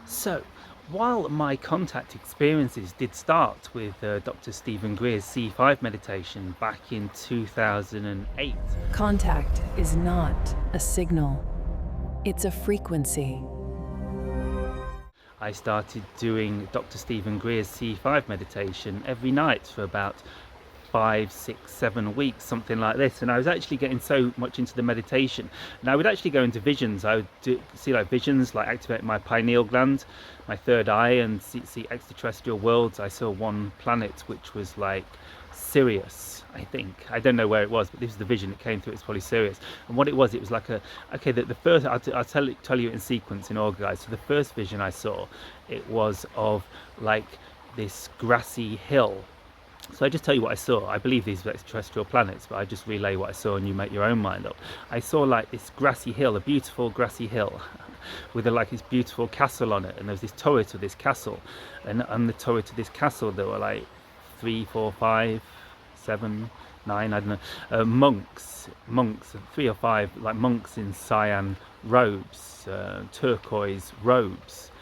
So, while my contact experiences did start with Dr. Stephen Greer's C5 meditation back in 2008, Contact is not a signal, it's a frequency. I started doing Dr. Stephen Greer's C5 meditation every night for about 5, 6, 7 weeks, something like this. And I was actually getting so much into the meditation, and I would actually go into visions. I would see like visions, like activate my pineal gland, my third eye, and see extraterrestrial worlds. I saw one planet which was like Sirius, I think. I don't know where it was, but this is the vision that came through. It's probably Sirius. And what it was like the first, I'll tell you in sequence in order, guys. So the first vision I saw, it was of like this grassy hill. So I just tell you what I saw. I believe these are extraterrestrial planets, but I just relay what I saw and you make your own mind up. I saw like this grassy hill, a beautiful grassy hill with like this beautiful castle on it, and there was this turret of this castle, and on the turret of this castle there were like 3, 4, 5, 7, 9, I don't know, monks, 3 or 5 like monks in cyan robes, turquoise robes,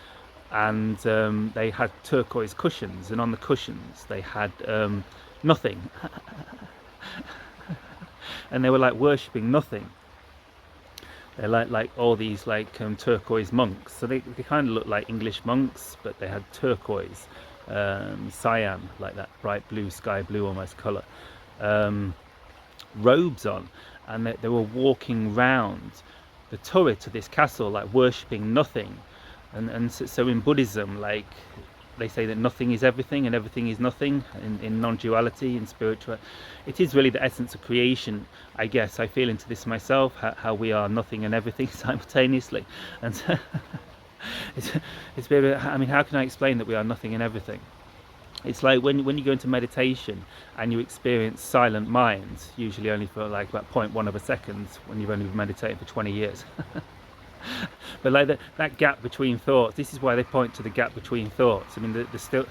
and they had turquoise cushions, and on the cushions they had nothing. And they were like worshipping nothing. They're like all these like turquoise monks, so they kind of look like English monks, but they had turquoise, cyan, like that bright blue, sky blue almost colour, robes on, and they were walking round the turret of this castle like worshipping nothing. And so in Buddhism, like they say that nothing is everything and everything is nothing in non-duality, in spiritual. It is really the essence of creation, I guess. I feel into this myself, how we are nothing and everything simultaneously. And it's very, I mean, how can I explain that we are nothing and everything? It's like when you go into meditation and you experience silent minds, usually only for like about 0.1 of a second when you've only been meditating for 20 years. But like that gap between thoughts, this is why they point to the gap between thoughts. I mean, the still,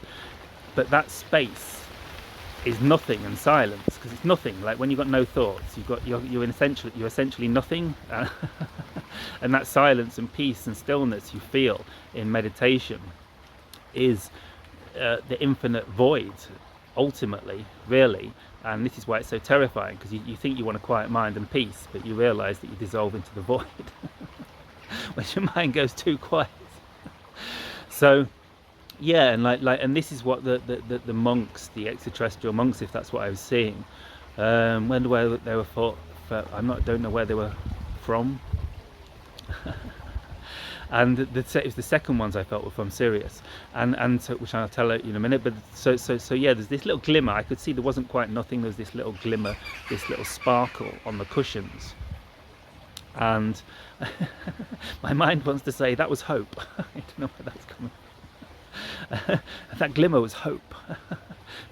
but that space is nothing and silence, because it's nothing. Like when you've got no thoughts, you're essentially nothing, and that silence and peace and stillness you feel in meditation is the infinite void, ultimately, really. And this is why it's so terrifying, because you think you want a quiet mind and peace, but you realise that you dissolve into the void. When your mind goes too quiet. So yeah, and and this is what the monks, the extraterrestrial monks, if that's what I was seeing, where they were don't know where they were from. And it was the second ones I felt were from Sirius, and so, which I'll tell you in a minute. But so yeah, there's this little glimmer. I could see there wasn't quite nothing. There was this little glimmer, this little sparkle on the cushions. And my mind wants to say that was hope. I don't know where that's coming from. That glimmer was hope.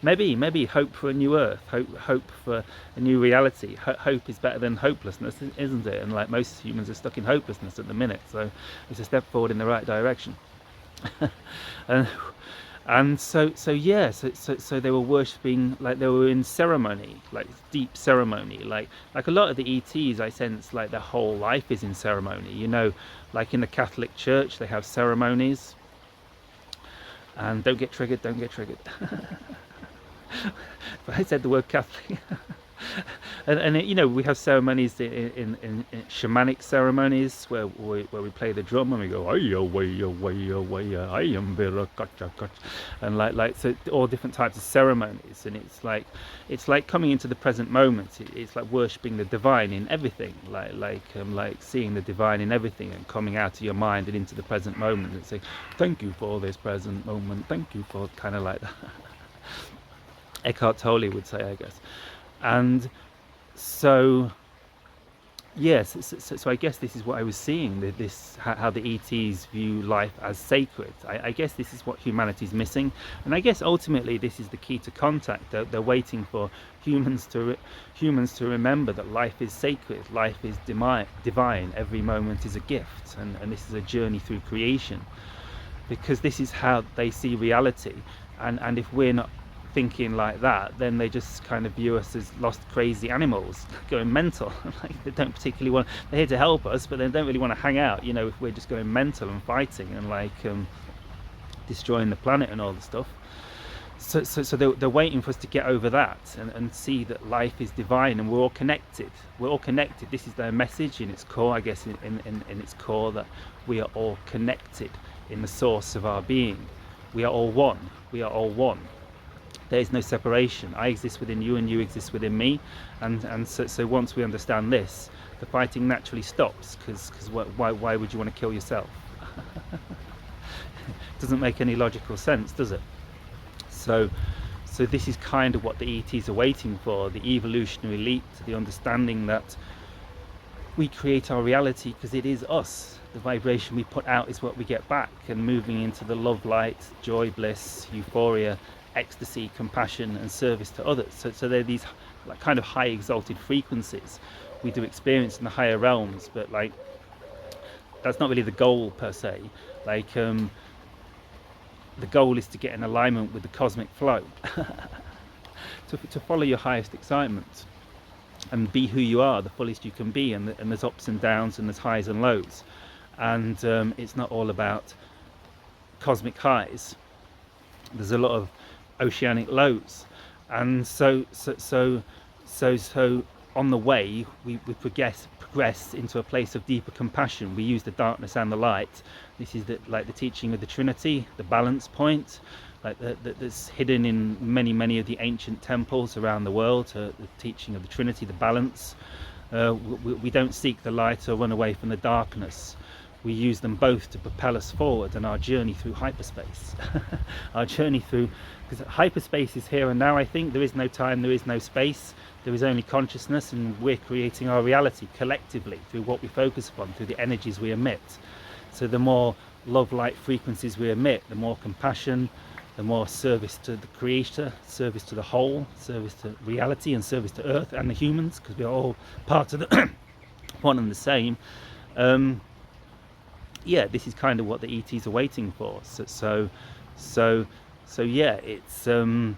maybe hope for a new earth, hope for a new reality. Hope is better than hopelessness, isn't it? And like most humans are stuck in hopelessness at the minute, so it's a step forward in the right direction. And so they were worshipping, like they were in ceremony, like deep ceremony, like a lot of the ETs, I sense like their whole life is in ceremony, you know, like in the Catholic Church they have ceremonies. And don't get triggered. But I said the word Catholic. And you know, we have ceremonies in shamanic ceremonies where we play the drum and we go I am and like so all different types of ceremonies, and it's like coming into the present moment. It's like worshipping the divine in everything, like seeing the divine in everything and coming out of your mind and into the present moment and saying thank you for this present moment, thank you for, kind of like that. Eckhart Tolle would say, I guess. And so yes, so I guess this is what I was seeing, this how the ETs view life as sacred. I guess this is what humanity's missing, and I guess ultimately this is the key to contact. They're waiting for humans to remember that life is sacred, life is divine, every moment is a gift, and this is a journey through creation, because this is how they see reality. And if we're not thinking like that, then they just kind of view us as lost, crazy animals going mental. Like they don't particularly they're here to help us, but they don't really want to hang out, you know, if we're just going mental and fighting and like destroying the planet and all the stuff. So they're waiting for us to get over that and see that life is divine and we're all connected. We're all connected. This is their message in its core, I guess, in its core, that we are all connected in the source of our being. We are all one. We are all one. There is no separation. I exist within you and you exist within me. And so once we understand this, the fighting naturally stops, because why would you want to kill yourself? It doesn't make any logical sense, does it? So this is kind of what the ETs are waiting for, the evolutionary leap to the understanding that we create our reality because it is us. The vibration we put out is what we get back, and moving into the love, light, joy, bliss, euphoria, ecstasy, compassion and service to others. So they're these like kind of high exalted frequencies we do experience in the higher realms, but like that's not really the goal per se. Like the goal is to get in alignment with the cosmic flow, to follow your highest excitement and be who you are, the fullest you can be, and there's ups and downs and there's highs and lows, and it's not all about cosmic highs. There's a lot of oceanic lows, and so on the way we progress into a place of deeper compassion. We use the darkness and the light. This is like the teaching of the Trinity, the balance point, like that's hidden in many of the ancient temples around the world. The teaching of the Trinity, the balance. We don't seek the light or run away from the darkness. We use them both to propel us forward in our journey through hyperspace. Our journey through, because hyperspace is here and now. I think there is no time, there is no space, there is only consciousness, and we're creating our reality collectively through what we focus upon, through the energies we emit. So the more love light frequencies we emit, the more compassion, the more service to the creator, service to the whole, service to reality, and service to earth and the humans, because we're all part of the one and the same. Yeah, this is kind of what the ETs are waiting for. So yeah, it's and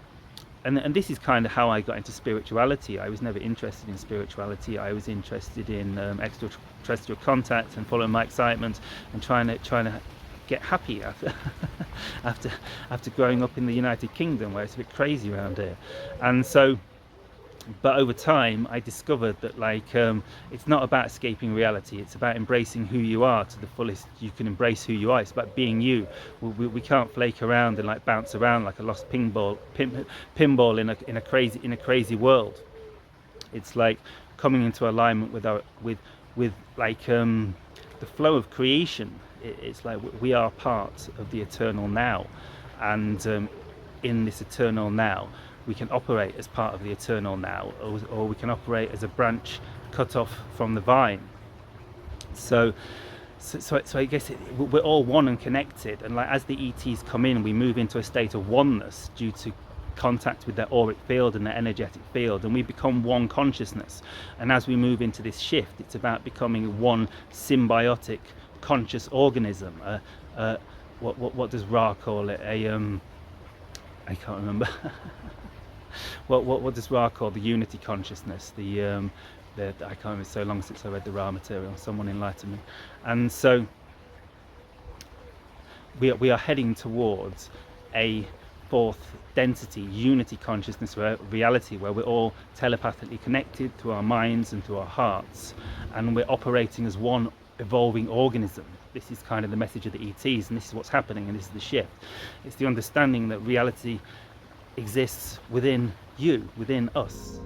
this is kind of how I got into spirituality. I was never interested in spirituality. I was interested in extraterrestrial contact and following my excitement and trying to get happy after growing up in the United Kingdom, where it's a bit crazy around here. And so, but over time I discovered that like it's not about escaping reality, it's about embracing who you are to the fullest you can embrace who you are. It's about being you. We can't flake around and like bounce around like a lost pinball in a crazy world. It's like coming into alignment with like the flow of creation. It's like we are part of the eternal now, and in this eternal now we can operate as part of the eternal now, or we can operate as a branch cut off from the vine. So I guess we're all one and connected, and like as the ETs come in, we move into a state of oneness due to contact with their auric field and their energetic field, and we become one consciousness. And as we move into this shift, it's about becoming one symbiotic conscious organism. What does Ra call it? I can't remember. What does Ra call the unity consciousness? I can't remember, it's so long since I read the Ra material. Someone enlighten me. And so we are heading towards a fourth density, unity consciousness, reality, where we're all telepathically connected through our minds and through our hearts, and we're operating as one evolving organism. This is kind of the message of the ETs, and this is what's happening, and this is the shift. It's the understanding that reality exists within you, within us.